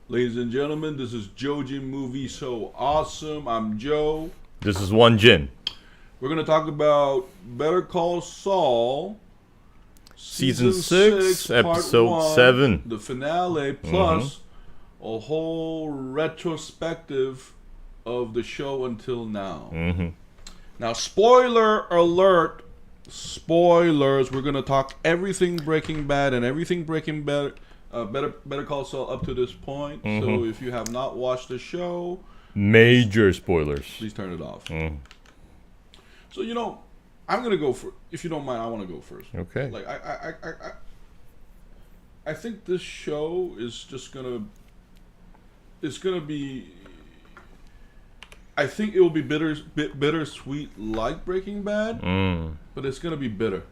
Ladies and gentlemen, this is JoeJinMovieSoAwesome. I'm Joe. This is one Jin. We're going to talk about Better Call Saul. Season 6, Episode 1, 7. The finale, plus a whole retrospective of the show until now. Now, spoiler alert. Spoilers. We're going to talk everything Breaking Bad and everything Breaking Bad. Better Call Saul up to this point. So if you have not watched the show, major spoilers. Please turn it off. So I'm gonna go for. If you don't mind, I want to go first. Okay. Like I think this show is just gonna. It's gonna be. I think it will be bittersweet like Breaking Bad, but it's gonna be bitter,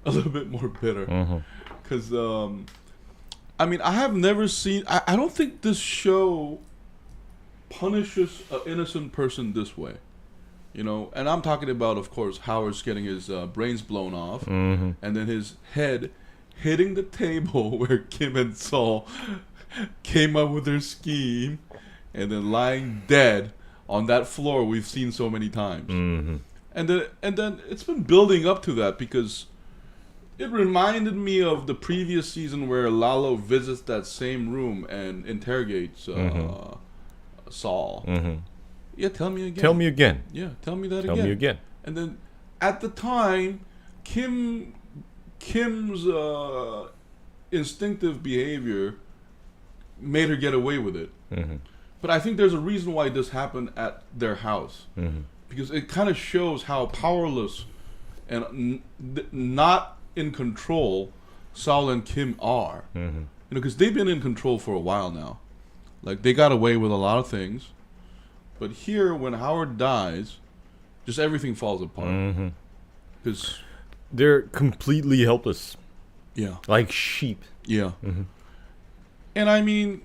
a little bit more bitter, because I mean, I have never seen. I don't think this show punishes an innocent person this way, And I'm talking about, of course, Howard's getting his brains blown off, and then his head hitting the table where Kim and Saul came up with their scheme, and then lying dead on that floor we've seen so many times, and then it's been building up to that because. It reminded me of the previous season where Lalo visits that same room and interrogates Saul. Yeah, tell me again. Tell me again. Yeah, tell me that again. Tell me again. And then at the time, Kim's instinctive behavior made her get away with it. But I think there's a reason why this happened at their house. Because it kind of shows how powerless and not in control Saul and Kim are, because they've been in control for a while now. Like they got away with a lot of things, but here when Howard dies, just everything falls apart. Because they're completely helpless. Yeah, like sheep. Yeah, and I mean,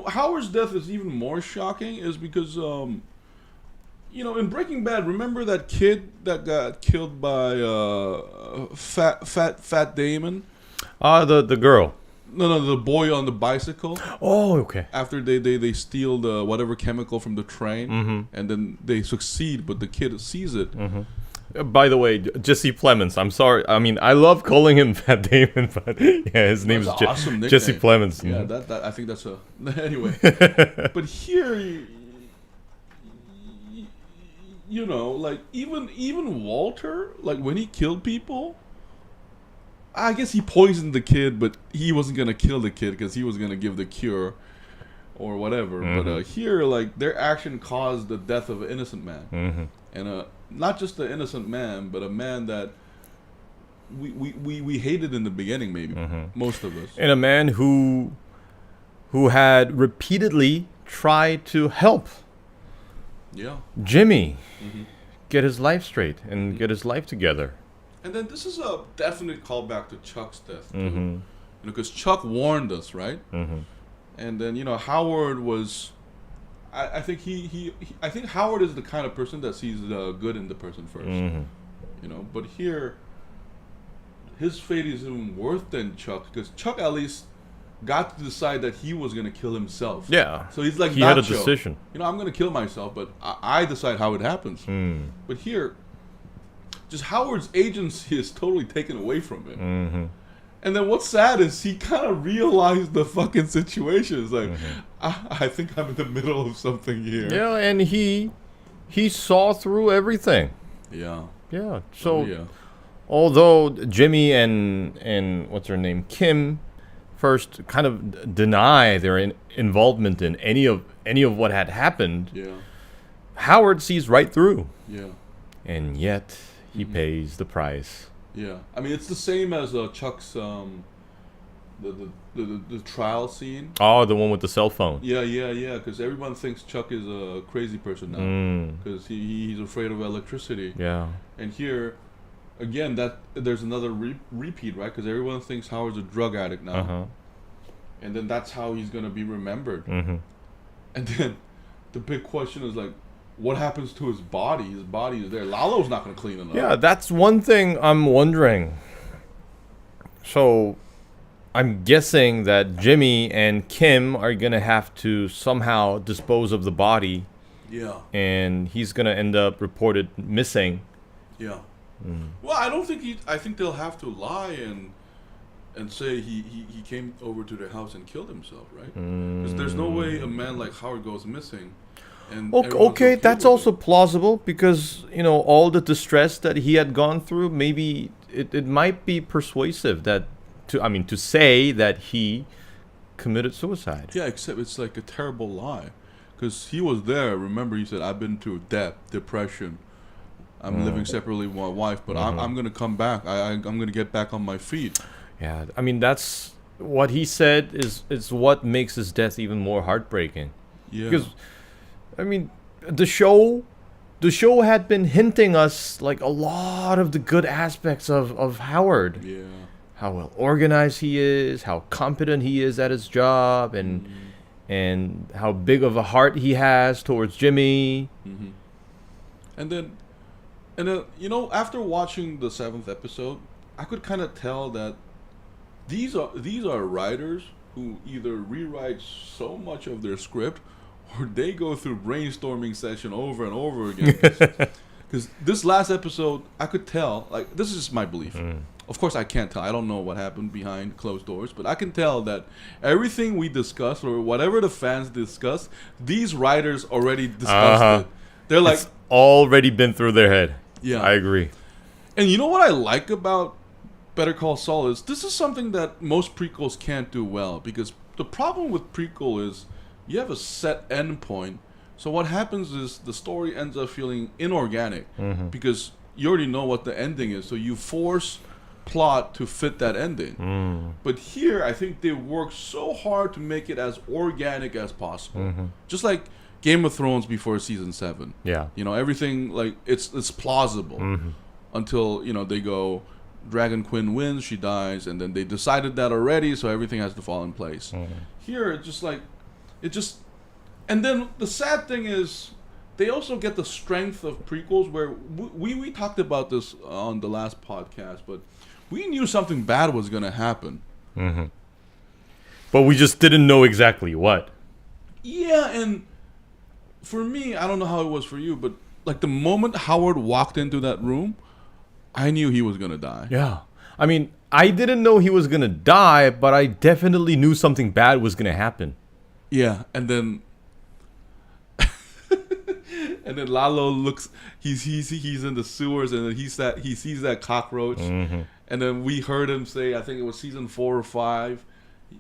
Howard's death is even more shocking, is because in Breaking Bad, remember that kid that got killed by Fat Damon? The girl. No, the boy on the bicycle. Oh, okay. After they steal the whatever chemical from the train, and then they succeed, but the kid sees it. By the way, Jesse Plemons. I'm sorry. I mean, I love calling him Fat Damon, but yeah, his name's awesome Jesse Plemons. Yeah, that I think that's a anyway. But here. Like even Walter, like when he killed people, I guess he poisoned the kid, but he wasn't gonna kill the kid because he was gonna give the cure or whatever. But here, like their action caused the death of an innocent man, and not just an innocent man, but a man that we hated in the beginning, maybe most of us, and a man who had repeatedly tried to help. Yeah, Jimmy get his life straight and get his life together. And then this is a definite callback to Chuck's death too, because Chuck warned us, right? And then Howard was, I think I think Howard is the kind of person that sees the good in the person first, But here, his fate is even worse than Chuck, because Chuck at least got to decide that he was going to kill himself. Yeah. So he's like, he had a decision. I'm going to kill myself, but I decide how it happens. But here, just Howard's agency is totally taken away from him. And then what's sad is he kind of realized the fucking situation. It's like, I think I'm in the middle of something here. Yeah, and he saw through everything. Yeah. Yeah. So, although Jimmy and what's her name, Kim, first kind of deny their involvement in any of what had happened. Yeah. Howard sees right through. Yeah. And yet he pays the price. Yeah. I mean, it's the same as Chuck's the trial scene. Oh, the one with the cell phone. Yeah. Because everyone thinks Chuck is a crazy person now because he's afraid of electricity. Yeah. And here, again, that there's another repeat, right? Because everyone thinks Howard's a drug addict now, and then that's how he's gonna be remembered. And then the big question is like, what happens to his body? His body is there. Lalo's not going to clean it up. Yeah, that's one thing I'm wondering. So, I'm guessing that Jimmy and Kim are going to have to somehow dispose of the body. Yeah. And he's going to end up reported missing. Yeah. Well, I don't think I think they'll have to lie and say he came over to their house and killed himself, right? Because there's no way a man like Howard goes missing. And okay, that's also plausible because, all the distress that he had gone through, maybe it might be persuasive to say that he committed suicide. Yeah, except it's like a terrible lie. Because he was there. Remember, he said, I've been through death, depression. I'm living separately with my wife, but I'm going to come back. I'm going to get back on my feet. Yeah, that's what he said is what makes his death even more heartbreaking. Yeah. Because, the show had been hinting us like a lot of the good aspects of Howard. Yeah. How well organized he is, how competent he is at his job, and how big of a heart he has towards Jimmy. Mm-hmm. And then, after watching the 7th episode, I could kind of tell that these are writers who either rewrite so much of their script, or they go through brainstorming session over and over again. Because this last episode, I could tell, like, this is just my belief. Of course, I can't tell. I don't know what happened behind closed doors, but I can tell that everything we discuss or whatever the fans discuss, these writers already discussed it. They're like, it's already been through their head. Yeah, I agree. And you know what I like about Better Call Saul is this is something that most prequels can't do well, because the problem with prequel is you have a set end point. So what happens is the story ends up feeling inorganic because you already know what the ending is. So you force plot to fit that ending. But here, I think they work so hard to make it as organic as possible. Just like Game of Thrones before season 7. Yeah. Everything, like, it's plausible until, they go, Dragon Quinn wins, she dies, and then they decided that already, so everything has to fall in place. Here, it's just like, and then the sad thing is, they also get the strength of prequels where we talked about this on the last podcast, but we knew something bad was going to happen. But we just didn't know exactly what. Yeah, and for me, I don't know how it was for you, but like the moment Howard walked into that room, I knew he was going to die. Yeah. I didn't know he was going to die, but I definitely knew something bad was going to happen. Yeah, and then Lalo looks. He's in the sewers, and then he sees that cockroach, and then we heard him say, I think it was season 4 or 5.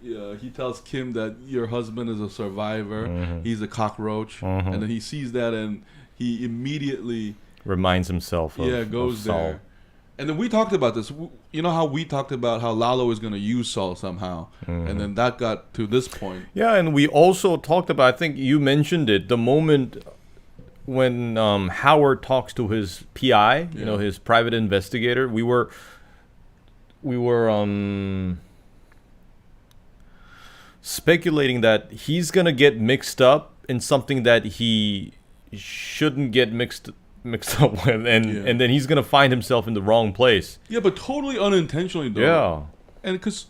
He tells Kim that your husband is a survivor. He's a cockroach, and then he sees that, and he immediately reminds himself. Goes of Saul. there. And then we talked about this. You know how we talked about how Lalo is going to use Saul somehow. And then that got to this point. Yeah, and we also talked about, I think you mentioned it, the moment when Howard talks to his PI, his private investigator. We were speculating that he's going to get mixed up in something that he shouldn't get mixed up with, and then he's gonna find himself in the wrong place. Yeah, but totally unintentionally though. Yeah, and because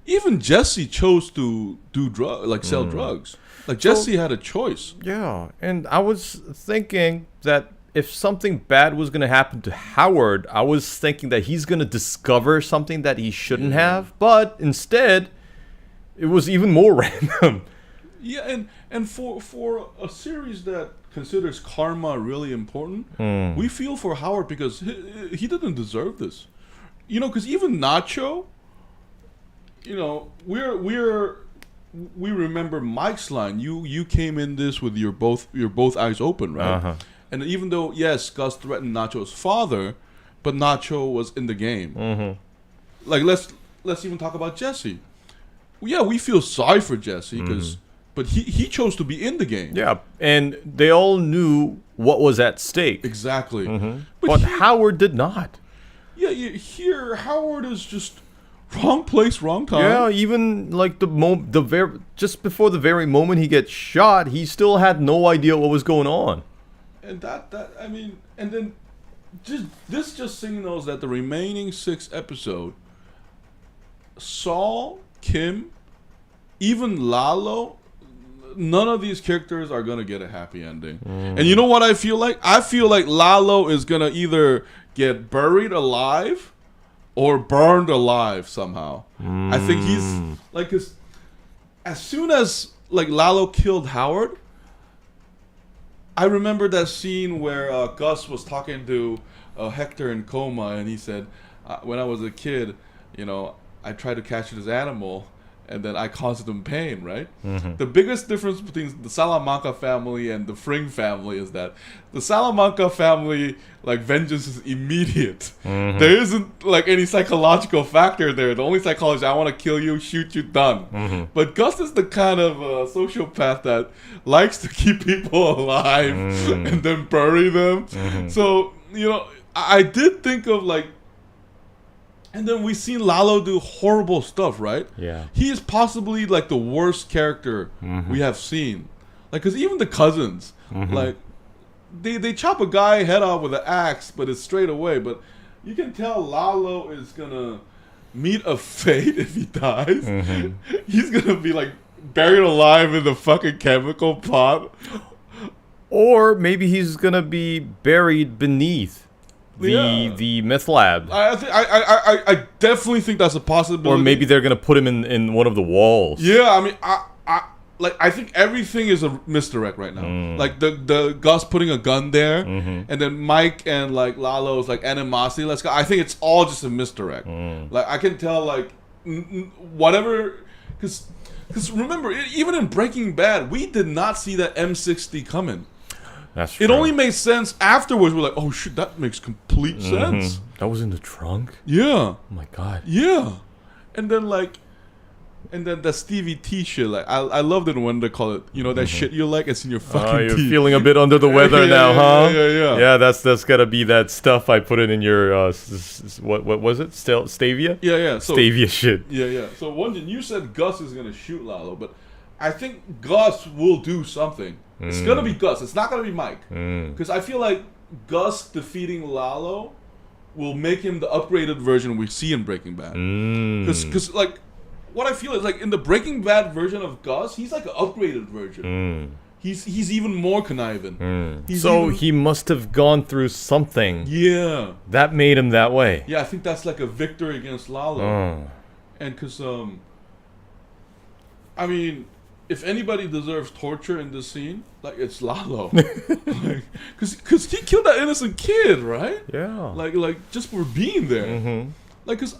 even Jesse chose to do sell drugs. Like Jesse had a choice. Yeah, and I was thinking that if something bad was gonna happen to Howard, I was thinking that he's gonna discover something that he shouldn't have, but instead, it was even more random. Yeah, and for a series that considers karma really important, we feel for Howard because he didn't deserve this. Because even Nacho, we remember Mike's line. You came in this with your both eyes open, right? And even though yes, Gus threatened Nacho's father, but Nacho was in the game. Like let's even talk about Jesse. Yeah, we feel sorry for Jesse because. But he chose to be in the game. Yeah, and they all knew what was at stake. Exactly. But Howard did not. Yeah, here Howard is just wrong place, wrong time. Yeah, even like just before the very moment he gets shot, he still had no idea what was going on. and I mean, and then just signals that the remaining 6 episode, Saul, Kim, even Lalo, none of these characters are gonna get a happy ending. And you know what I feel like? I feel like Lalo is gonna either get buried alive or burned alive somehow. I think he's like, as soon as like Lalo killed Howard, I remember that scene where Gus was talking to Hector in coma, and he said, when I was a kid, you know, I tried to catch this animal, and then I caused them pain, right? The biggest difference between the Salamanca family and the Fring family is that the Salamanca family, like, vengeance is immediate. There isn't, like, any psychological factor there. The only psychology, I want to kill you, shoot you, done. But Gus is the kind of sociopath that likes to keep people alive and then bury them. So, you know, I did think of, like, and then we've seen Lalo do horrible stuff, right? Yeah. He is possibly like the worst character we have seen. Like, because even the cousins, like, they chop a guy head off with an axe, but it's straight away. But you can tell Lalo is going to meet a fate if he dies. He's going to be like buried alive in the fucking chemical pot. Or maybe he's going to be buried beneath the meth lab. I definitely think that's a possibility. Or maybe they're gonna put him in one of the walls. Yeah, I mean, I think everything is a misdirect right now. Like the Gus putting a gun there, and then Mike and like Lalo's like animosity. Let's go. I think it's all just a misdirect. Like I can tell, like whatever, because remember, even in Breaking Bad, we did not see that M60 coming. That's true. It only made sense afterwards. We're like, oh shit, that makes complete sense. That was in the trunk? Yeah. Oh my god. Yeah. And then the Stevie T shit, like I loved it when they call it, you know, that shit you like, it's in your fucking you're teeth. Feeling a bit under the weather now, huh? Yeah. Yeah, that's gotta be that stuff I put it in your what was it? Stevia? Yeah. So, Stevia shit. Yeah. So Wonjin, you said Gus is gonna shoot Lalo, but I think Gus will do something. It's gonna be Gus. It's not gonna be Mike. Because I feel like Gus defeating Lalo will make him the upgraded version we see in Breaking Bad. Because like, what I feel is like in the Breaking Bad version of Gus, he's like an upgraded version. He's even more conniving. He must have gone through something. Yeah. That made him that way. Yeah, I think that's like a victory against Lalo. And because I mean, if anybody deserves torture in this scene, like, it's Lalo. Because he killed that innocent kid, right? Yeah. Like just for being there. Like, because,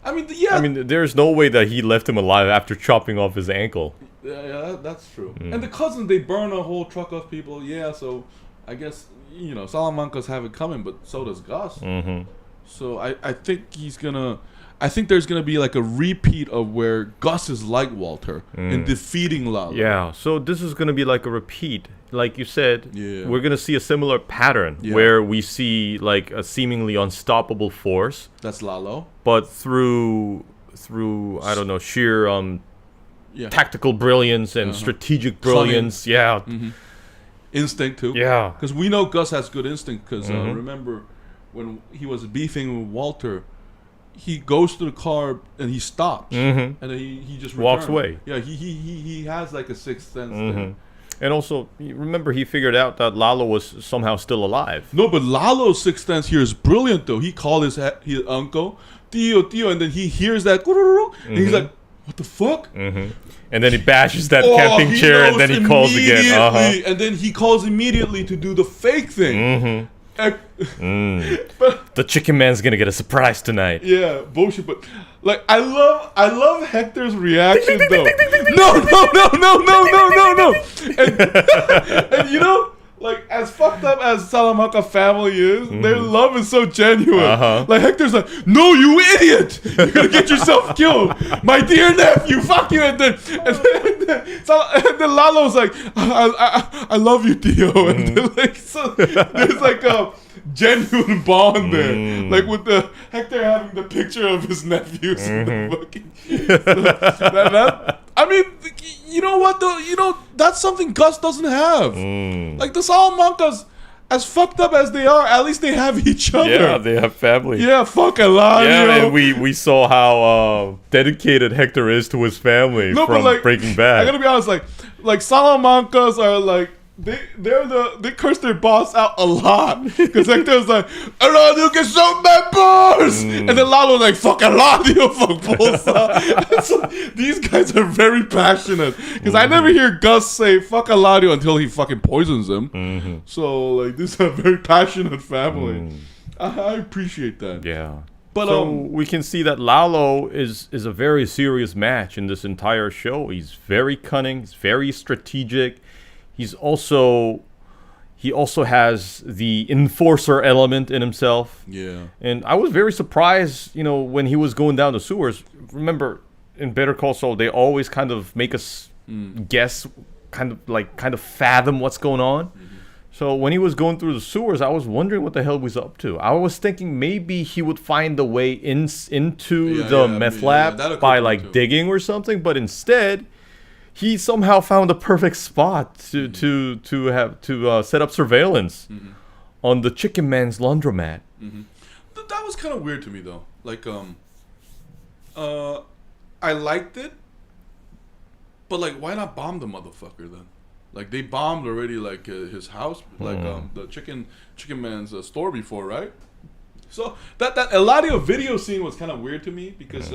I mean, there's no way that he left him alive after chopping off his ankle. Yeah, that's true. And the cousins, they burn a whole truck of people. Yeah, so I guess, you know, Salamancas have it coming, but so does Gus. So I think I think there's going to be like a repeat of where Gus is like Walter in defeating Lalo. Yeah, so this is going to be like a repeat. Like you said, we're going to see a similar pattern where we see like a seemingly unstoppable force. That's Lalo. But through I don't know, sheer tactical brilliance and strategic brilliance. Instinct too. Yeah. Because we know Gus has good instinct because remember when he was beefing with Walter, he goes to the car and he stops, and then he just walks away. Yeah, he has like a sixth sense there. And also, remember, he figured out that Lalo was somehow still alive. No, but Lalo's sixth sense here is brilliant, though. He called his uncle, Tio, and then he hears that, and he's like, what the fuck? And then he bashes that camping chair, and then he calls again. And then he calls immediately to do the fake thing. But the chicken man's gonna get a surprise tonight. Yeah, bullshit. But like, I love Hector's reaction though. No. And you know, like, as fucked up as Salamanca family is, their love is so genuine. Like, Hector's like, no, you idiot! You're gonna get yourself killed, my dear nephew. Fuck you! And then Lalo's like, I love you, Tio. And then, like, so there's like a genuine bond there, like with the Hector having the picture of his nephews in the fucking. So I mean, you know what though? You know, that's something Gus doesn't have. Like the Salamancas, as fucked up as they are, at least they have each other. Yeah, they have family. Yeah, fuck a lot. Yeah, and we saw how dedicated Hector is to his family from Breaking Bad. I gotta be honest, like Salamancas are like they curse their boss out a lot because Hector's like, "Eladio que son my boss," and then Lalo's like, "Fuck Eladio, fuck Bolsa." So these guys are very passionate because I never hear Gus say "fuck Eladio" until he fucking poisons him. So like, this is a very passionate family. I appreciate that. Yeah. But so we can see that Lalo is a very serious match in this entire show. He's very cunning. He's very strategic. He also has the enforcer element in himself. Yeah. And I was very surprised, when he was going down the sewers. Remember, in Better Call Saul, they always kind of make us guess, kind of fathom what's going on. So when he was going through the sewers, I was wondering what the hell he was up to. I was thinking maybe he would find a way into the meth lab by digging or something, but instead he somehow found the perfect spot to set up surveillance on the Chicken Man's laundromat. That was kind of weird to me though. Like, I liked it, but like, why not bomb the motherfucker then? Like, they bombed already, like his house, like the Chicken Man's store before, right? So that Eladio video scene was kind of weird to me because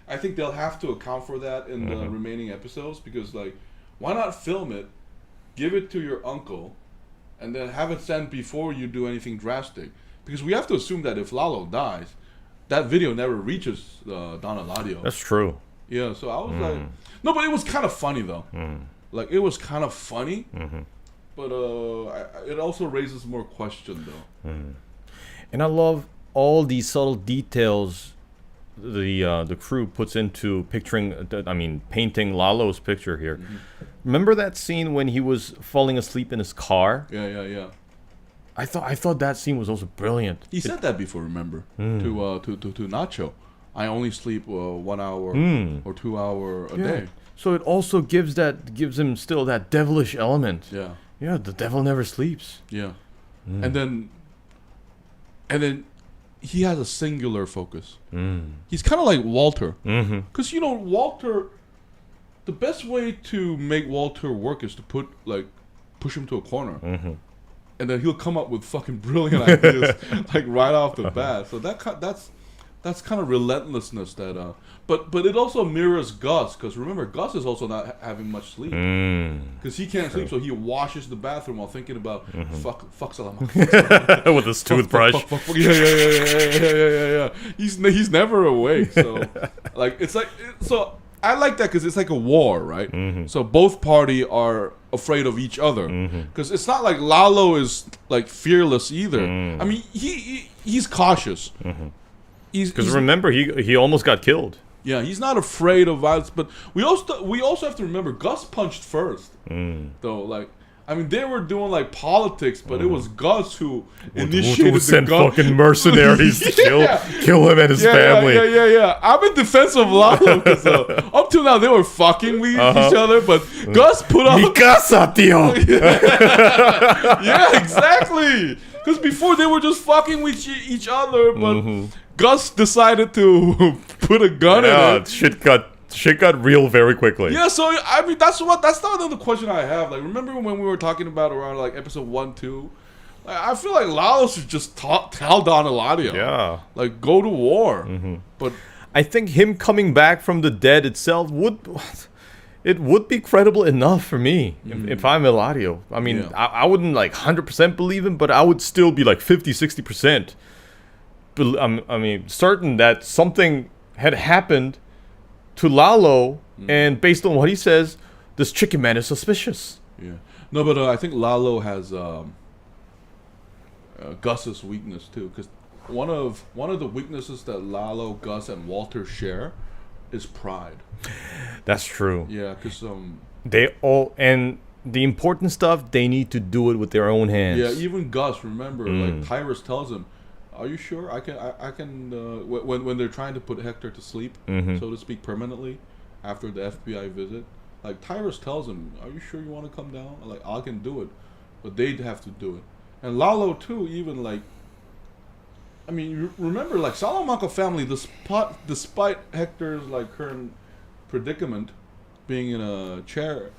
I think they'll have to account for that in the remaining episodes because, like, why not film it, give it to your uncle, and then have it sent before you do anything drastic? Because we have to assume that if Lalo dies, that video never reaches Don Eladio. That's true. Yeah, so I was like, no, but it was kind of funny though. Like, it was kind of funny, but it also raises more question though. And I love all these subtle details the crew puts into painting Lalo's picture here. Remember that scene when he was falling asleep in his car? Yeah. I thought that scene was also brilliant. He said that before, remember? To Nacho. I only sleep 1 hour or 2 hours a day. So it also gives him still that devilish element. Yeah. Yeah, the devil never sleeps. Yeah. And then he has a singular focus. He's kind of like Walter. Because, Walter, the best way to make Walter work is to push him to a corner. And then he'll come up with fucking brilliant ideas, like right off the bat. So that's kind of relentlessness that but it also mirrors Gus, because remember, Gus is also not having much sleep because he can't sleep, so he washes the bathroom while thinking about fuck Salamanca with his toothbrush. Yeah. He's never awake, so like it's like so I like that because it's like a war, right? So both party are afraid of each other because it's not like Lalo is like fearless either. I mean, he's cautious. Because remember, he almost got killed. Yeah, he's not afraid of violence, but we also have to remember Gus punched first, though. Like, I mean, they were doing like politics, but it was Gus who initiated the gun. Fucking mercenaries to kill him and his family. Yeah. I'm in defense of Lalo because up till now they were fucking with each other, but Gus put up. Mi casa, tío. Yeah, exactly. Because before they were just fucking with each other, but Gus decided to put a gun in it. Shit got real very quickly. Yeah, so I mean that's not another question I have. Like, remember when we were talking about around like episode 1, 2? Like, I feel like Lalo should just tell Don Eladio. Yeah. Like, go to war. But I think him coming back from the dead itself would be credible enough for me if I'm Eladio. I mean, I wouldn't like 100% believe him, but I would still be like 50-60%. I mean, certain that something had happened to Lalo, and based on what he says, this Chicken Man is suspicious. Yeah. No, but I think Lalo has Gus's weakness too, because one of the weaknesses that Lalo, Gus, and Walter share is pride. That's true. Yeah, because they all, and the important stuff, they need to do it with their own hands. Yeah, even Gus, remember, like Tyrus tells him, "Are you sure I can?" When they're trying to put Hector to sleep, so to speak, permanently, after the FBI visit. Like, Tyrus tells him, "Are you sure you want to come down?" Like, I can do it, but they'd have to do it. And Lalo too, even like, I mean, remember, like, Salamanca family, despite Hector's like current predicament, being in a chair,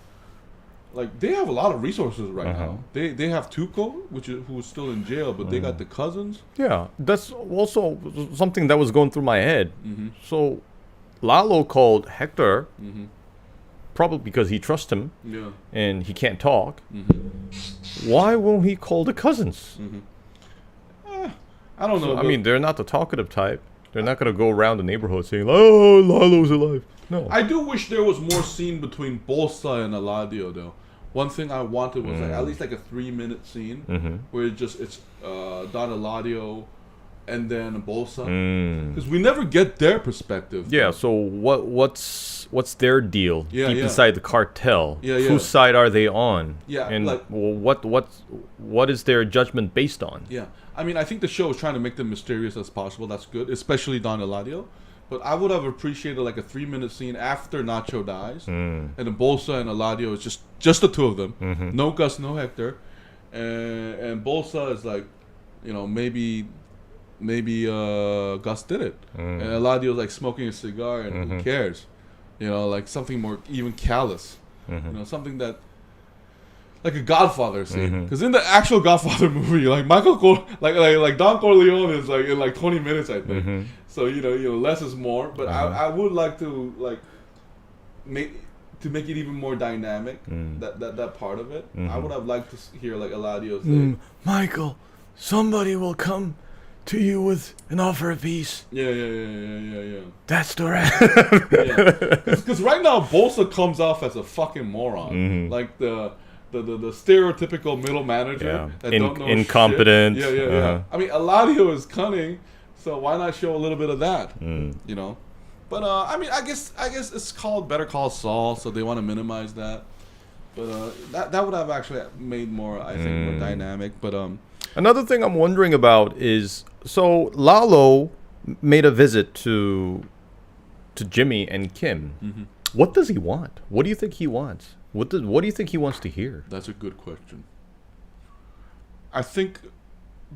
like, they have a lot of resources right now. They have Tuco, who's still in jail, but they got the cousins. Yeah, that's also something that was going through my head. So, Lalo called Hector, probably because he trusts him, and he can't talk. Why won't he call the cousins? I don't know. I mean, they're not the talkative type. They're not going to go around the neighborhood saying, "Oh, Lalo's alive." No. I do wish there was more scene between Bolsa and Eladio, though. One thing I wanted was like at least like a 3-minute scene where it's Don Eladio and then Bolsa, because we never get their perspective. Yeah. So what's their deal deep inside the cartel? Yeah. Whose side are they on? Yeah. And like, what is their judgment based on? Yeah. I mean, I think the show is trying to make them mysterious as possible. That's good, especially Don Eladio. But I would have appreciated like a 3-minute scene after Nacho dies, and then Bolsa and Eladio is just the two of them. No Gus, no Hector, and Bolsa is like, you know, maybe Gus did it, and Eladio's like smoking a cigar, and who cares, you know, like something more even callous, you know, something that. Like a Godfather scene, because in the actual Godfather movie, like like Don Corleone is like in like 20 minutes, I think. So you know, less is more. But I would like to like make it even more dynamic. That part of it, I would have liked to hear like Eladio say, "Michael, somebody will come to you with an offer of peace." Yeah. That's the right. Because right now Bolsa comes off as a fucking moron, like the stereotypical middle manager that don't know incompetent. Shit. Yeah. I mean, Eladio is cunning, so why not show a little bit of that? You know. But I mean, I guess it's called Better Call Saul, so they want to minimize that. But that would have actually made more, I think, more dynamic. But another thing I'm wondering about is, so Lalo made a visit to Jimmy and Kim. What does he want? What do you think he wants? What do you think he wants to hear? That's a good question. I think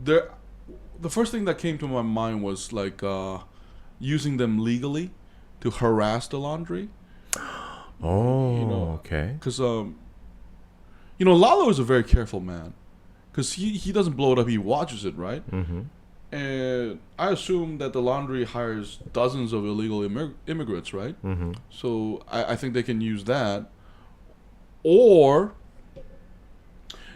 the first thing that came to my mind was like using them legally to harass the laundry. Oh, you know, okay. Because you know, Lalo is a very careful man, because he doesn't blow it up. He watches it, right? And I assume that the laundry hires dozens of illegal immigrants, right? So I think they can use that. Or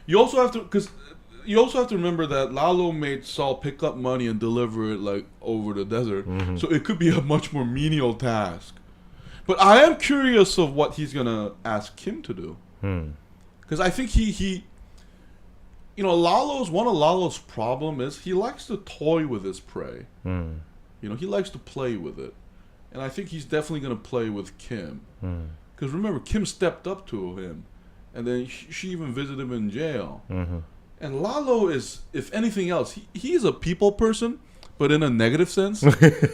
you also have to remember that Lalo made Saul pick up money and deliver it like over the desert, so it could be a much more menial task. But I am curious of what he's gonna ask Kim to do, because I think he you know, one of Lalo's problem is he likes to toy with his prey. You know, he likes to play with it, and I think he's definitely gonna play with Kim. Because remember, Kim stepped up to him, and then she even visited him in jail. And Lalo is, if anything else, he's a people person, but in a negative sense.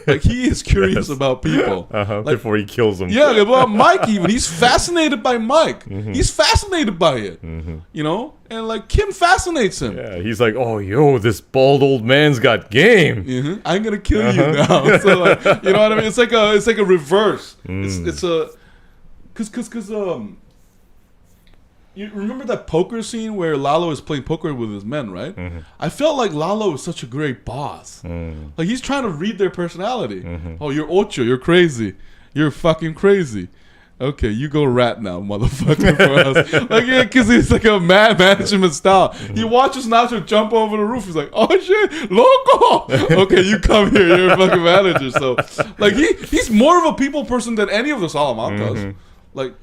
Like, he is curious about people. Like, before he kills them. Yeah, about Mike even. He's fascinated by Mike. He's fascinated by it. You know? And, like, Kim fascinates him. Yeah, he's like, "Oh, yo, this bald old man's got game. I'm going to kill you now." So, like, you know what I mean? It's like a reverse. It's a... Because you remember that poker scene where Lalo is playing poker with his men, right? I felt like Lalo is such a great boss. Like, he's trying to read their personality. Oh, you're Ocho, you're crazy. You're fucking crazy. Okay, you go rat now, motherfucker, for us. Like, yeah, because he's like a mad management style. He watches Nacho jump over the roof. He's like, "Oh shit, loco!" Okay, you come here. You're a fucking manager. So, like, he's more of a people person than any of the Salamancas. Like,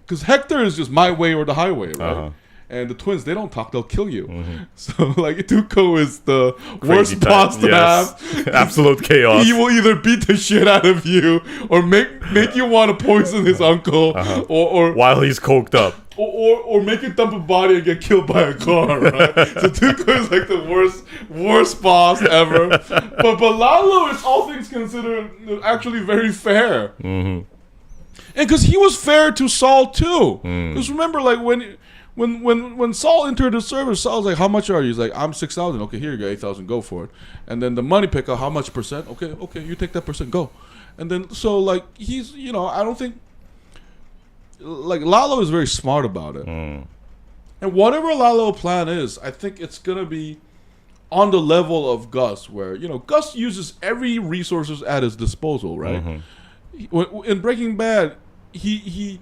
because Hector is just my way or the highway, right? And the twins, they don't talk, they'll kill you. So, like, Tuco is the worst boss to have. Absolute chaos. He will either beat the shit out of you or make you want to poison his uncle, or while he's coked up. Or make you dump a body and get killed by a car, right? So Tuco is like the worst boss ever. But Lalo is, all things considered, actually very fair. And because he was fair to Saul too. Because remember, like when Saul entered the service, Saul's like, "How much are you?" He's like, "I'm 6,000." Okay, here you go, 8,000. Go for it. And then the money picker, how much percent? Okay, you take that percent. Go. And then so like he's I don't think like Lalo is very smart about it. And whatever Lalo plan is, I think it's gonna be on the level of Gus, where Gus uses every resources at his disposal, right? In Breaking Bad, he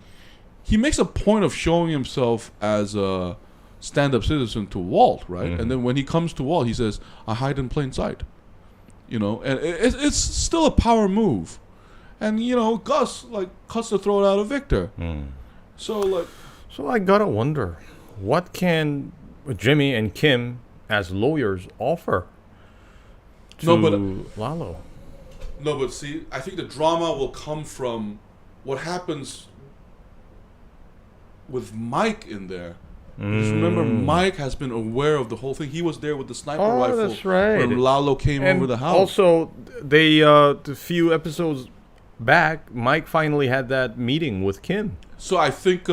makes a point of showing himself as a stand-up citizen to Walt, right? And then when he comes to Walt, he says, "I hide in plain sight," and it's still a power move, and Gus like cuts the throat out of Victor. So I gotta wonder, what can Jimmy and Kim as lawyers offer to Lalo? No, but see, I think the drama will come from what happens with Mike in there. Because remember, Mike has been aware of the whole thing. He was there with the sniper rifle that's right. when Lalo came over the house. Also, they a few episodes back, Mike finally had that meeting with Kim. So I think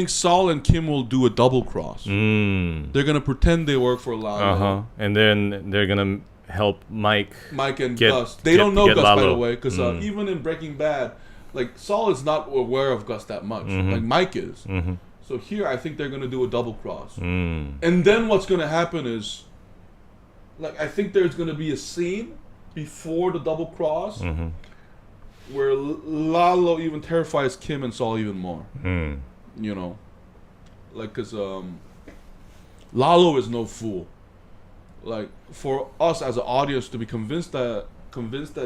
Saul and Kim will do a double cross. They're gonna pretend they work for Lalo. And then they're gonna help Mike and Gus. They don't know Gus, Lalo, by the way, because even in Breaking Bad, like Saul is not aware of Gus that much. Like Mike is. So here, I think they're gonna do a double cross. And then what's gonna happen is, like, I think there's gonna be a scene before the double cross where Lalo even terrifies Kim and Saul even more. Like, because Lalo is no fool. Like, for us as an audience to be convinced that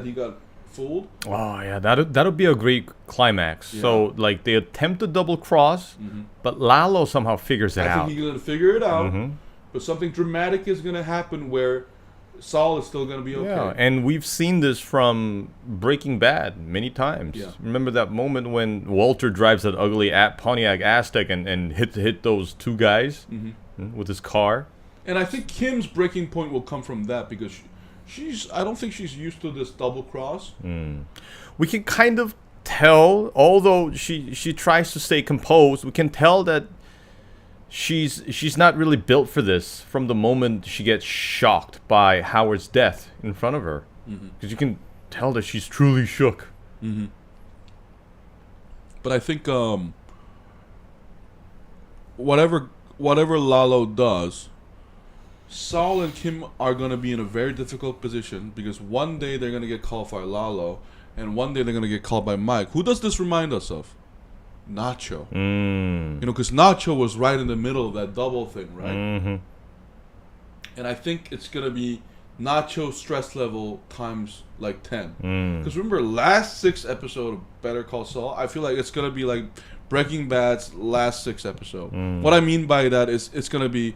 he got fooled. Oh yeah, that'll be a great climax. Yeah. So like they attempt to double cross, but Lalo somehow figures it out. I think he's gonna figure it out. But something dramatic is gonna happen where Saul is still gonna be okay. Yeah, and we've seen this from Breaking Bad many times. Yeah. Remember that moment when Walter drives that ugly Pontiac Aztek and hit those two guys with his car. And I think Kim's breaking point will come from that, because I don't think she's used to this double cross. We can kind of tell, although she tries to stay composed, we can tell that she's not really built for this from the moment she gets shocked by Howard's death in front of her. Because you can tell that she's truly shook. But I think whatever Lalo does, Saul and Kim are going to be in a very difficult position, because one day they're going to get called by Lalo, and one day they're going to get called by Mike. Who does this remind us of? Nacho. Because Nacho was right in the middle of that double thing, right? And I think it's going to be Nacho's stress level times like 10. Because remember, last 6 episode of Better Call Saul, I feel like it's going to be like Breaking Bad's last 6 episode. What I mean by that is it's going to be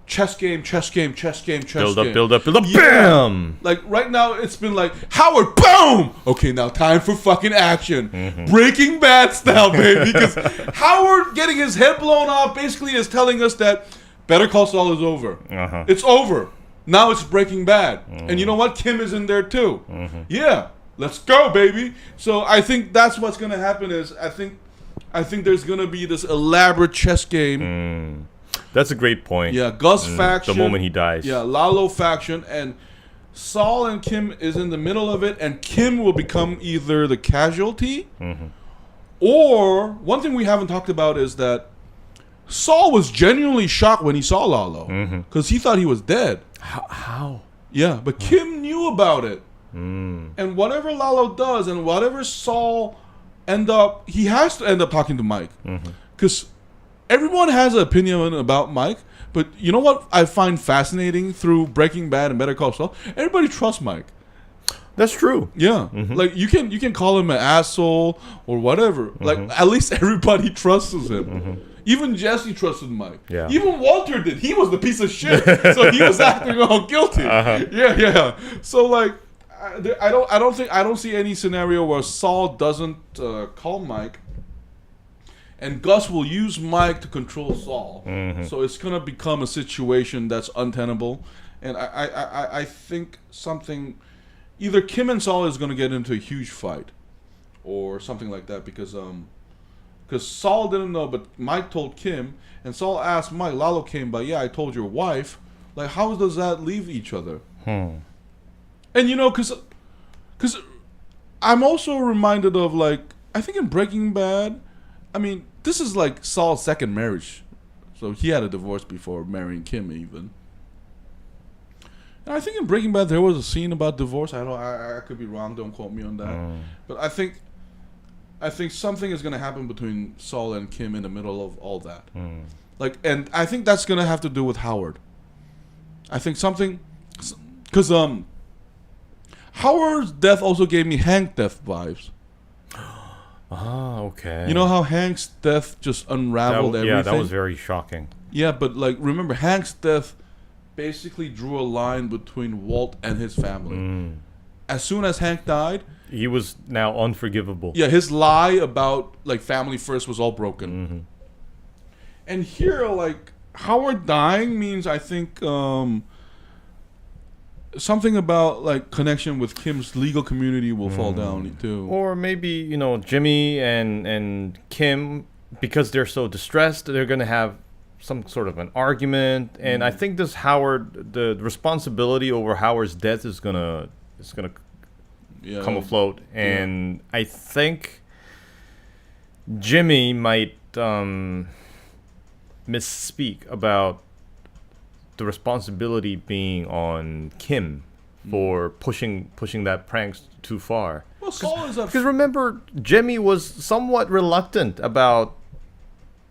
chess game. Build up, bam! Like, right now, it's been like, Howard, boom! Okay, now time for fucking action. Breaking Bad style, baby. Because Howard getting his head blown off basically is telling us that Better Call Saul is over. It's over. Now it's Breaking Bad. And you know what? Kim is in there, too. Yeah, let's go, baby. So I think that's what's going to happen is, I think there's going to be this elaborate chess game. That's a great point. Yeah, Gus faction. The moment he dies. Yeah, Lalo faction. And Saul and Kim is in the middle of it. And Kim will become either the casualty, or one thing we haven't talked about is that Saul was genuinely shocked when he saw Lalo. Because he thought he was dead. How? Yeah, but Kim knew about it. And whatever Lalo does and whatever Saul he has to end up talking to Mike. Because everyone has an opinion about Mike, but you know what I find fascinating through Breaking Bad and Better Call Saul? Everybody trusts Mike. That's true. Yeah, like you can call him an asshole or whatever. Like at least everybody trusts him. Even Jesse trusted Mike. Yeah. Even Walter did. He was the piece of shit, so he was acting all guilty. Yeah. So like, I don't see any scenario where Saul doesn't call Mike. And Gus will use Mike to control Saul. So it's going to become a situation that's untenable. And I think either Kim and Saul is going to get into a huge fight, or something like that, because Saul didn't know, but Mike told Kim, and Saul asked Mike. Lalo came by. Yeah, I told your wife. Like, how does that leave each other? And because I'm also reminded of, like, I think in Breaking Bad, I mean, this is like Saul's second marriage, so he had a divorce before marrying Kim even. And I think in Breaking Bad there was a scene about divorce. I could be wrong. Don't quote me on that. But I think something is gonna happen between Saul and Kim in the middle of all that. Like, and I think that's gonna have to do with Howard. I think something, because Howard's death also gave me Hank death vibes. Ah, okay. You know how Hank's death just unraveled everything? Yeah, that was very shocking. Yeah, but like, remember, Hank's death basically drew a line between Walt and his family. As soon as Hank died, he was now unforgivable. Yeah, his lie about like family first was all broken. And here, like, Howard dying means, I think, something about like connection with Kim's legal community will fall down too. Or maybe, Jimmy and Kim, because they're so distressed, they're gonna have some sort of an argument. And I think the responsibility over Howard's death is gonna come afloat. And I think Jimmy might misspeak about the responsibility being on Kim for pushing that prank too far. Well, Saul is because remember, Jimmy was somewhat reluctant about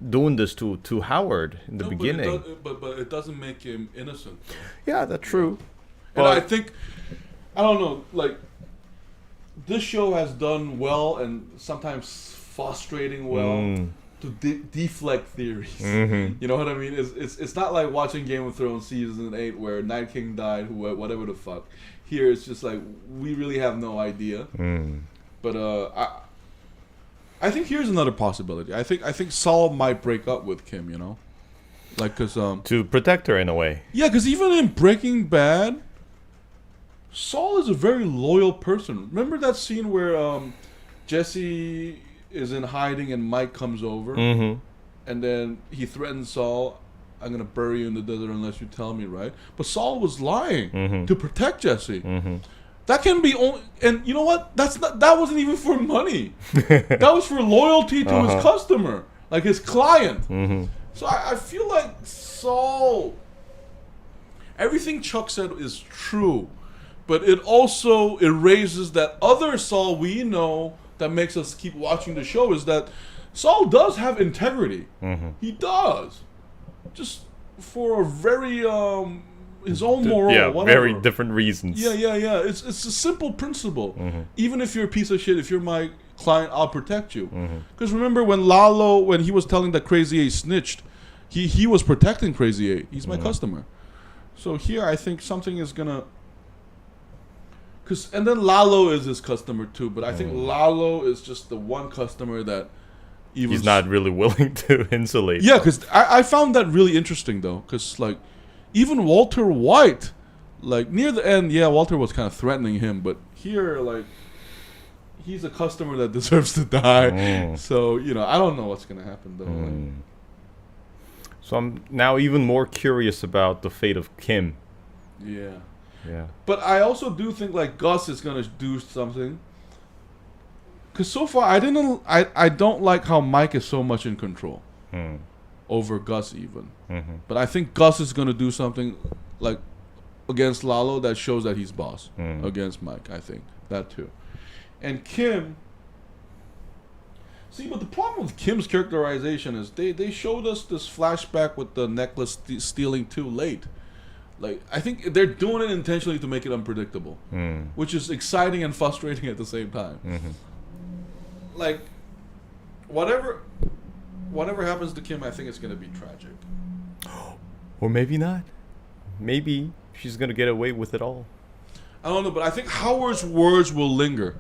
doing this to Howard in the beginning. But it doesn't make him innocent. Yeah, that's true. And I think, I don't know, like, this show has done well and sometimes frustrating well to deflect theories. You know what I mean? It's not like watching Game of Thrones season 8 where Night King died, whatever the fuck. Here it's just like, we really have no idea. But I think here's another possibility. I think Saul might break up with Kim. Like, cause to protect her in a way. Yeah, because even in Breaking Bad, Saul is a very loyal person. Remember that scene where Jesse is in hiding and Mike comes over, and then he threatens Saul, "I'm gonna bury you in the desert unless you tell me," right? But Saul was lying to protect Jesse. That can be only, and you know what? That wasn't even for money. That was for loyalty to his customer, like his client. So I feel like Saul, everything Chuck said is true, but it also erases that other Saul we know that makes us keep watching the show, is that Saul does have integrity. He does. Just for a very his own moral, whatever. Very different reasons. Yeah. It's a simple principle. Even if you're a piece of shit, if you're my client, I'll protect you. Because remember when Lalo, when he was telling that Crazy 8 snitched, he was protecting Crazy 8. He's my customer. So here I think something is gonna, and then Lalo is his customer too, but I think Lalo is just the one customer that even he's not really willing to insulate. Yeah, because I found that really interesting though, because like even Walter White, like near the end, Walter was kind of threatening him, but here like he's a customer that deserves to die. So I don't know what's gonna happen though. Like, so I'm now even more curious about the fate of Kim. Yeah. Yeah. But I also do think like Gus is gonna do something. Cause so far I don't like how Mike is so much in control over Gus even. But I think Gus is gonna do something like against Lalo that shows that he's boss against Mike. I think that too. And Kim. See, but the problem with Kim's characterization is they showed us this flashback with the necklace stealing too late. Like, I think they're doing it intentionally to make it unpredictable, which is exciting and frustrating at the same time. Like, whatever happens to Kim, I think it's going to be tragic. Or maybe not. Maybe she's going to get away with it all. I don't know, but I think Howard's words will linger.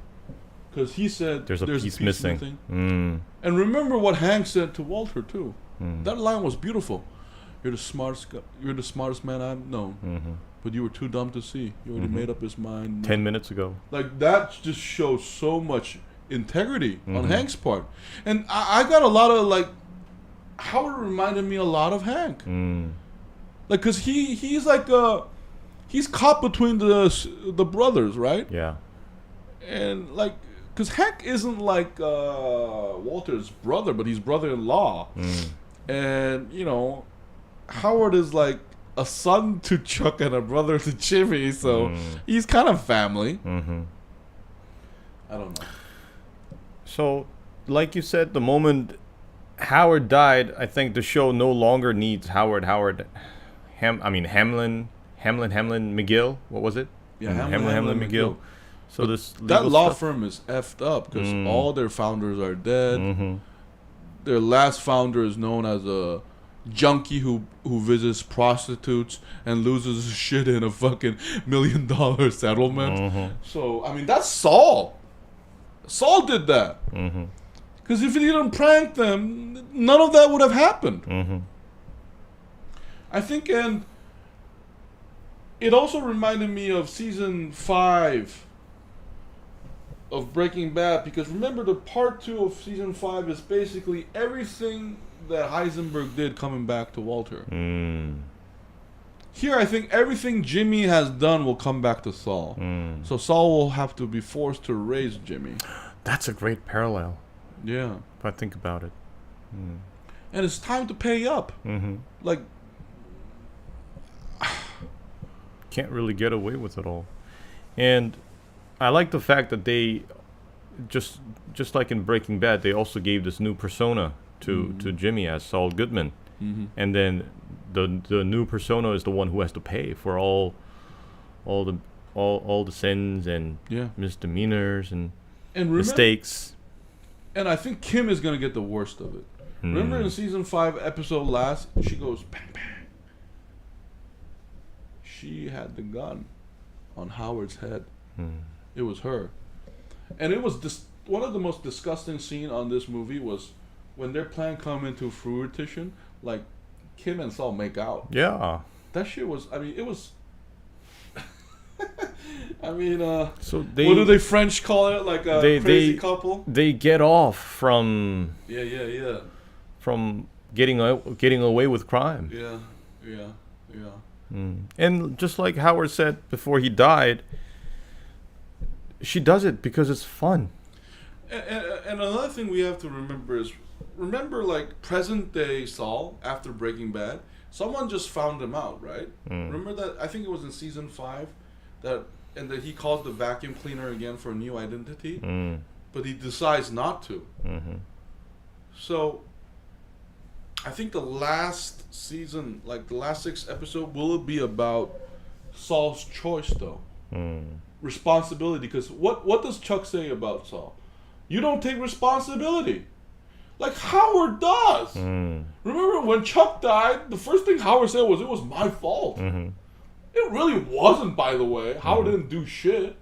Because he said there's a piece missing. And remember what Hank said to Walter, too. That line was beautiful. You're the smartest man I've known. But you were too dumb to see. You already made up his mind. 10 minutes ago. Like, that just shows so much integrity on Hank's part. And I got a lot of, like, Howard reminded me a lot of Hank. Like, because he's like, he's caught between the brothers, right? Yeah. And, like, because Hank isn't like Walter's brother, but he's brother-in-law. And, you know, Howard is like a son to Chuck and a brother to Jimmy, so he's kind of family. I don't know. So, like you said, the moment Howard died, I think the show no longer needs Hamlin McGill. What was it? Yeah, Hamlin McGill. So that law firm is effed up because all their founders are dead. Their last founder is known as a junkie who visits prostitutes and loses his shit in a fucking $1 million settlement. So I mean, that's Saul. Saul did that. Because if he didn't prank them, none of that would have happened. I think, and it also reminded me of season 5 of Breaking Bad, because remember, the part 2 of season 5 is basically everything that Heisenberg did coming back to Walter. Here, I think everything Jimmy has done will come back to Saul. So Saul will have to be forced to raise Jimmy. That's a great parallel. Yeah. If I think about it. And it's time to pay up. Like, can't really get away with it all. And I like the fact that they just like in Breaking Bad, they also gave this new persona to Jimmy as Saul Goodman. And then the new persona is the one who has to pay for all the sins and misdemeanors and mistakes. And I think Kim is going to get the worst of it. Remember in season 5 episode last, she goes bang bang. She had the gun on Howard's head. It was her. And it was one of the most disgusting scenes on this movie was when their plan come into fruition, like Kim and Saul make out. Yeah. That shit was, I mean, it was I mean, so what do they French call it? Like a crazy couple? They get off from from getting away with crime. Yeah. And just like Howard said before he died, she does it because it's fun. And another thing we have to remember is, like present day Saul after Breaking Bad, someone just found him out, right? Remember that? I think it was in season 5 that he calls the vacuum cleaner again for a new identity, but he decides not to. So I think the last season, like the last 6 episodes, will it be about Saul's choice though? Responsibility, because what does Chuck say about Saul? You don't take responsibility. Like Howard does. Remember when Chuck died, the first thing Howard said was, it was my fault. It really wasn't, by the way. Howard didn't do shit.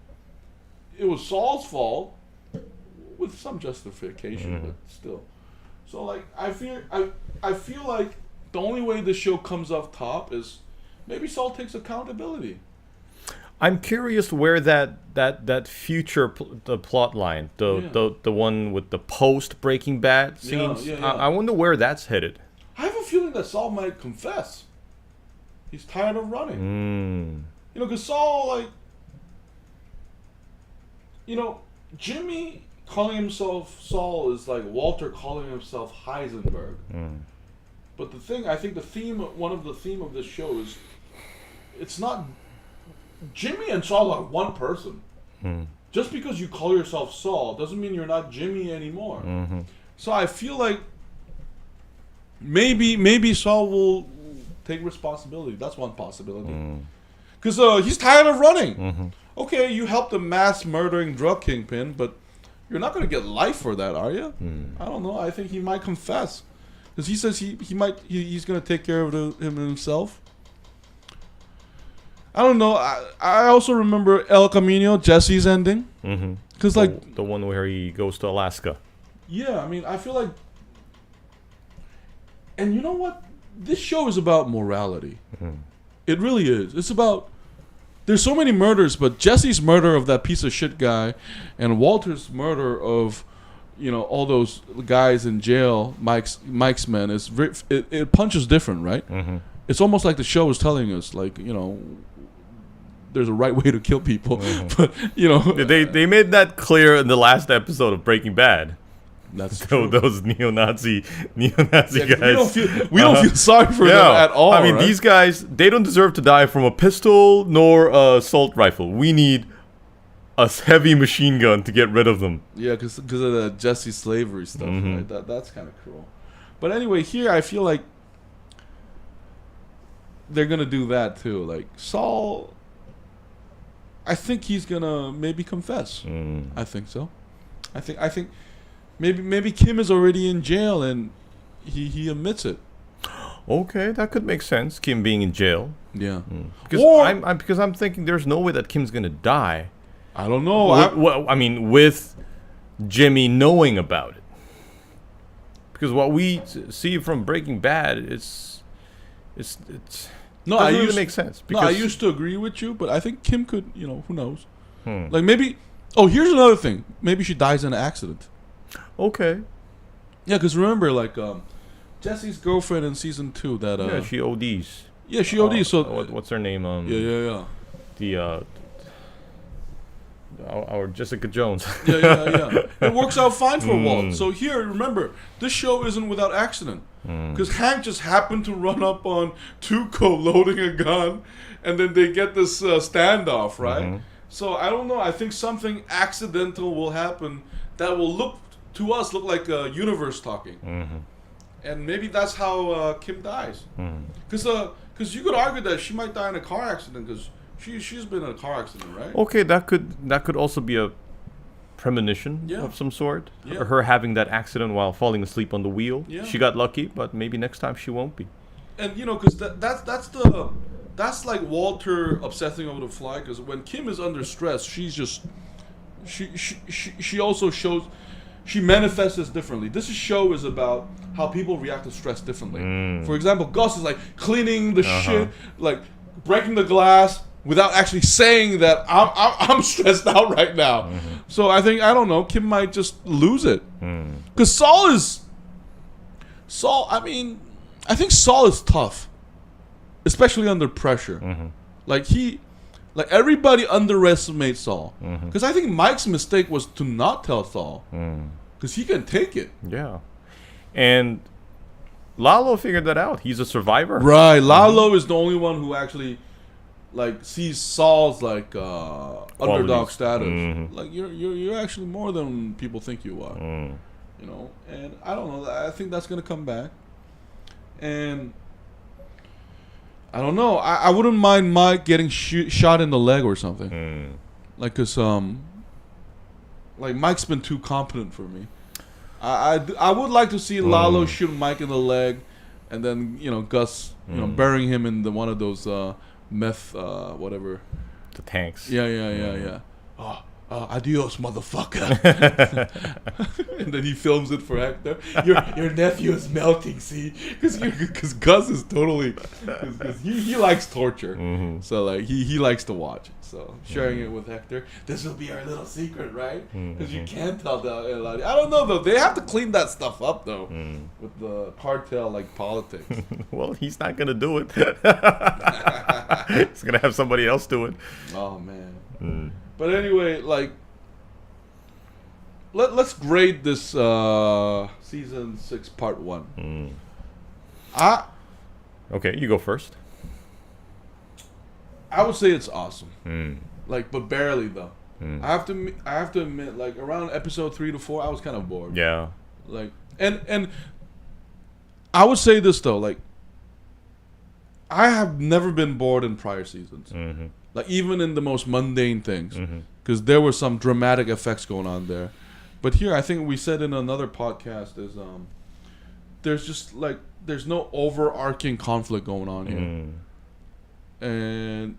It was Saul's fault, with some justification, but still. So like, I feel like the only way this show comes off top is maybe Saul takes accountability. I'm curious where that future the plot line, the one with the post Breaking Bad scenes. I wonder where that's headed. I have a feeling that Saul might confess. He's tired of running. You know, because Saul, like, you know, Jimmy calling himself Saul is like Walter calling himself Heisenberg. But the thing, I think one of the theme of this show is, it's not, Jimmy and Saul are one person. Just because you call yourself Saul doesn't mean you're not Jimmy anymore. So I feel like maybe Saul will take responsibility. That's one possibility. Because he's tired of running. Okay, you helped a mass murdering drug kingpin, but you're not going to get life for that, are you? I don't know. I think he might confess. Because he says he's going to take care of him himself. I don't know. I also remember El Camino, Jesse's ending. Because like the one where he goes to Alaska. Yeah, I mean, I feel like, and you know what? This show is about morality. It really is. It's about there's so many murders, but Jesse's murder of that piece of shit guy, and Walter's murder of, all those guys in jail, Mike's men, it punches different, right? Mm-hmm. It's almost like the show is telling us, like, there's a right way to kill people, mm-hmm. but they made that clear in the last episode of Breaking Bad. That's true. Those neo-Nazi guys. We don't feel sorry for them at all. I mean, right? These guys, they don't deserve to die from a pistol nor a assault rifle. We need a heavy machine gun to get rid of them. Yeah, because of the Jesse slavery stuff. Mm-hmm. Right? That's kind of cruel. But anyway, here I feel like they're gonna do that too. Like Saul, I think he's gonna maybe confess. I think so. I think. Maybe Kim is already in jail and he admits it. Okay, that could make sense. Kim being in jail. Yeah. Because I'm thinking there's no way that Kim's gonna die. I don't know. I mean, with Jimmy knowing about it. Because what we see from Breaking Bad, it's doesn't really make sense. No, I used to agree with you, but I think Kim could. Who knows? Like maybe. Oh, here's another thing. Maybe she dies in an accident. Okay. Yeah, because remember, like, Jesse's girlfriend in season 2, that yeah, she ODs. Yeah, she ODs. So what's her name? Yeah. The our Jessica Jones. yeah. It works out fine for Walt. So here, remember, this show isn't without accident. Because Hank just happened to run up on Tuco loading a gun, and then they get this standoff, right? Mm-hmm. So I don't know. I think something accidental will happen that will look like a universe talking, and maybe that's how Kim dies. Because you could argue that she might die in a car accident because she's been in a car accident, right? Okay, that could also be a premonition of some sort. Yeah. Her having that accident while falling asleep on the wheel. Yeah. She got lucky, but maybe next time she won't be. And because that's like Walter obsessing over the fly. Because when Kim is under stress, she's just she also shows. She manifests this differently. This show is about how people react to stress differently. For example, Gus is like cleaning the shit, like breaking the glass without actually saying that I'm stressed out right now. So I don't know, Kim might just lose it. Because Saul, I mean, I think Saul is tough, especially under pressure. Like everybody underestimates Saul. Because I think Mike's mistake was to not tell Saul. Because he can take it. Yeah. And Lalo figured that out. He's a survivor. Right. Lalo is the only one who actually sees Saul's underdog status. Like you're actually more than people think you are. And I don't know. I think that's gonna come back. And I don't know. I wouldn't mind Mike getting shot in the leg or something. Like, cause Mike's been too competent for me. I would like to see Lalo shoot Mike in the leg, and then Gus burying him in one of those meth whatever. The tanks. Yeah. Adios, motherfucker. And then he films it for Hector. Your nephew is melting, see? Because Gus is totally... Because he likes torture. So, he likes to watch it. So, sharing it with Hector. This will be our little secret, right? Because you can't tell the... I don't know, though. They have to clean that stuff up, though. With the cartel, politics. Well, he's not going to do it. He's going to have somebody else do it. Oh, man. But anyway, let's grade this season 6 part 1. Okay, you go first. I would say it's awesome. But barely though. I have to admit, around episode 3 to 4, I was kind of bored. Yeah. And I would say this though, I have never been bored in prior seasons. Even in the most mundane things, because there were some dramatic effects going on there. But here, I think we said in another podcast is there's just there's no overarching conflict going on here, and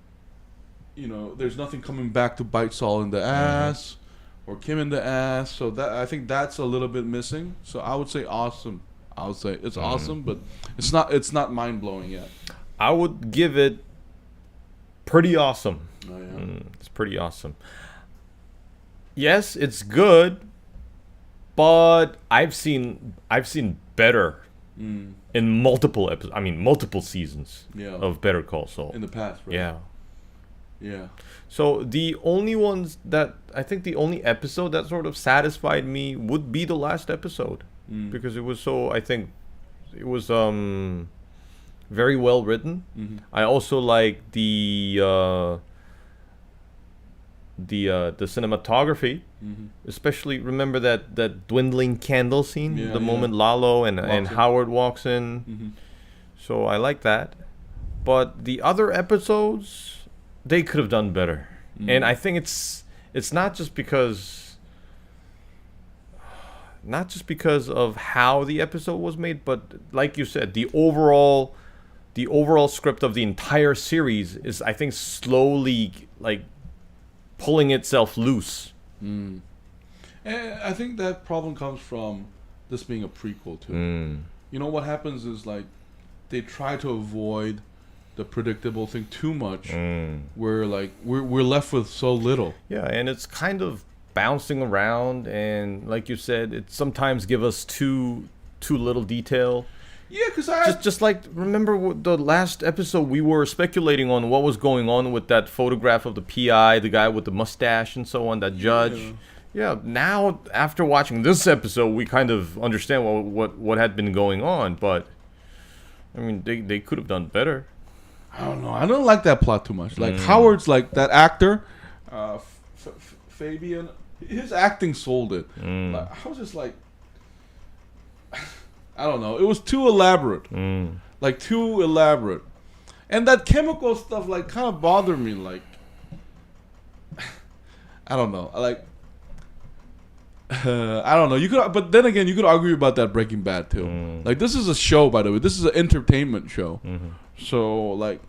there's nothing coming back to bite Saul in the ass or Kim in the ass. So that I think that's a little bit missing. So I would say awesome. I would say it's awesome, but it's not mind blowing yet. I would give it pretty awesome. Oh, yeah. It's pretty awesome. Yes, it's good, but I've seen better in multiple episodes. I mean, multiple seasons of Better Call Saul in the past, right? Yeah. Yeah. So the only episode that sort of satisfied me would be the last episode, because it was so. I think it was very well written. I also like the cinematography, especially remember that dwindling candle scene, the moment Lalo and Howard walks in. So I like that, but the other episodes, they could have done better. And I think it's not just because of how the episode was made, but like you said, the overall script of the entire series is, I think, slowly like pulling itself loose. And I think that problem comes from this being a prequel too. You know what happens is, like, they try to avoid the predictable thing too much. Where like we're left with so little. Yeah, and it's kind of bouncing around, and like you said, it sometimes give us too little detail. Yeah, because just like, remember the last episode, we were speculating on what was going on with that photograph of the PI, the guy with the mustache and so on, that judge. Yeah, now after watching this episode, we kind of understand what had been going on. But I mean, they could have done better. I don't know. I don't like that plot too much. Like Howard's, like, that actor, Fabian. His acting sold it. Like, I was just like, I don't know. It was too elaborate. Like, too elaborate. And that chemical stuff, like, kind of bothered me. Like, I don't know. Like, I don't know. You could, but then again, you could argue about that Breaking Bad too. Like, this is a show, by the way. This is an entertainment show. So, like,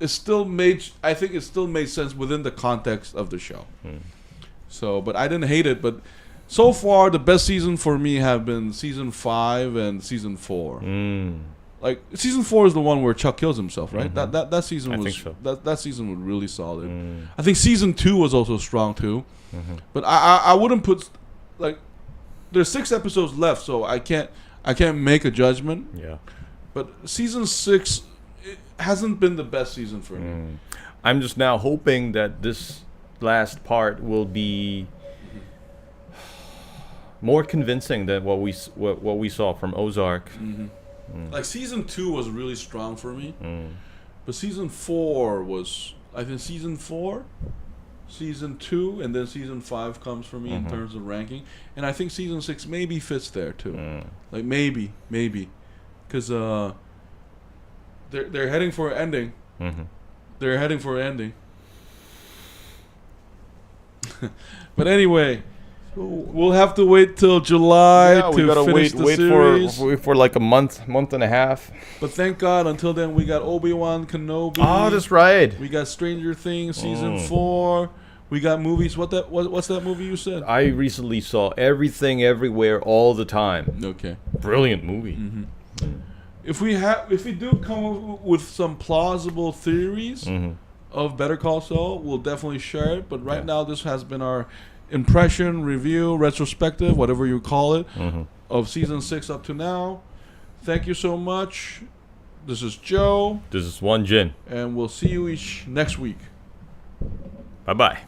it still made. I think it still made sense within the context of the show. So, but I didn't hate it. But so far, the best season for me have been season 5 and season 4. Like, season 4 is the one where Chuck kills himself, right? That season was that season was really solid. I think season 2 was also strong too. But I wouldn't put, like, there's 6 episodes left, so I can't make a judgment. Yeah. But season 6, it hasn't been the best season for me. I'm just now hoping that this last part will be more convincing than what we saw from Ozark. Like, season 2 was really strong for me, but season 4 was, I think, season 4, season 2, and then season 5 comes for me in terms of ranking, and I think season 6 maybe fits there too. Like, maybe, because they're heading for an ending. They're heading for an ending. But anyway, we'll have to wait till July to finish the series. Wait for like a month and a half. But thank God, until then, we got Obi-Wan Kenobi. Oh, that's right. We got Stranger Things season 4. We got movies. What's that movie you said? I recently saw Everything Everywhere All the Time. Okay. Brilliant movie. If we do come up with some plausible theories of Better Call Saul, we'll definitely share it. But right now, this has been our impression, review, retrospective, whatever you call it, of season 6 up to now. Thank you so much. This is Joe. This is One Jin. And we'll see you each next week. Bye-bye.